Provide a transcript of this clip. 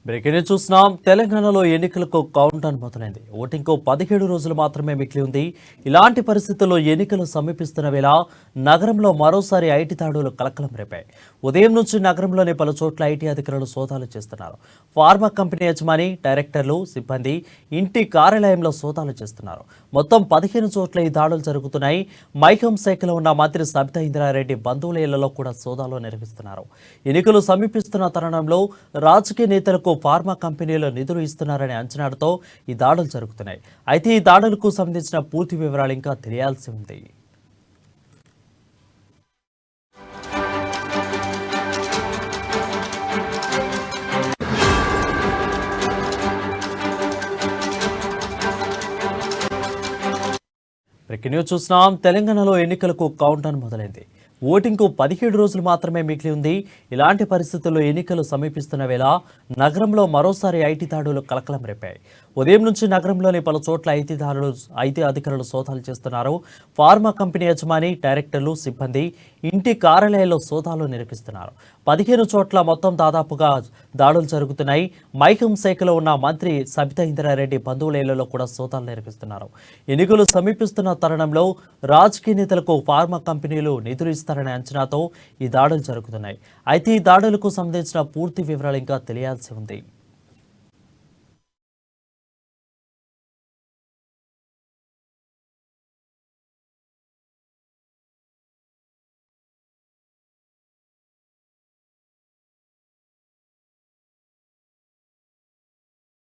Breaking చూస్తున్నాం. తెలంగాణలో ఎన్నికలకు కౌంట్ డౌన్ మొదలైంది. ఓటింగ్కు 17 రోజులు మాత్రమే మిగిలి ఉంది. ఇలాంటి పరిస్థితుల్లో ఎన్నికలు సమీపిస్తున్న వేళ నగరంలో మరోసారి ఐటీ దాడులు కలకలం రేపాయి. ఉదయం నుంచి నగరంలోని పలు చోట్ల ఐటీ అధికారులు సోదాలు చేస్తున్నారు. ఫార్మా కంపెనీ యజమాని, డైరెక్టర్లు, సిబ్బంది ఇంటి కార్యాలయంలో సోదాలు చేస్తున్నారు. మొత్తం 15 చోట్ల ఈ దాడులు జరుగుతున్నాయి. మైకం శాఖలో ఉన్న మంత్రి సబితా ఇంద్రారెడ్డి బంధువుల ఇళ్లలో కూడా సోదాలు నిర్వహిస్తున్నారు. ఎన్నికలు సమీపిస్తున్న తరుణంలో రాజకీయ నేతలకు ఫార్మా కంపెనీలు నిధులు ఇస్తున్నారనే అంచనాలతో ఈ దాడులు జరుగుతున్నాయి. అయితే ఈ దాడులకు సంబంధించిన పూర్తి వివరాలు ఇంకా తెలియాల్సి ఉంది. బ్రేకింగ్ న్యూస్ చూస్తున్నాం. తెలంగాణలో ఎన్నికలకు కౌంట్ డౌన్ మొదలైంది. ఓటింగ్కు 17 రోజులు మాత్రమే మిగిలి ఉంది. ఇలాంటి పరిస్థితుల్లో ఎన్నికలు సమీపిస్తున్న వేళ నగరంలో మరోసారి ఐటీ దాడులు కలకలం రేపాయి. ఉదయం నుంచి నగరంలోని పలు చోట్ల ఐటీ అధికారులు సోదాలు చేస్తున్నారు. ఫార్మా కంపెనీ యజమాని, డైరెక్టర్లు, సిబ్బంది ఇంటి కార్యాలయాల్లో సోదాలు నిర్వహిస్తున్నారు. 15 చోట్ల మొత్తం దాదాపుగా దాడులు జరుగుతున్నాయి. మైకం శాఖలో ఉన్న మంత్రి సబితా ఇంద్రారెడ్డి బంధువుల ఇళ్లలో కూడా సోదాలు నిర్వహిస్తున్నారు. ఎన్నికలు సమీపిస్తున్న తరుణంలో రాజకీయ నేతలకు ఫార్మా కంపెనీలు నిధులు ఇస్తారనే అంచనాతో ఈ దాడులు జరుగుతున్నాయి. అయితే ఈ దాడులకు సంబంధించిన పూర్తి వివరాలు ఇంకా తెలియాల్సి ఉంది.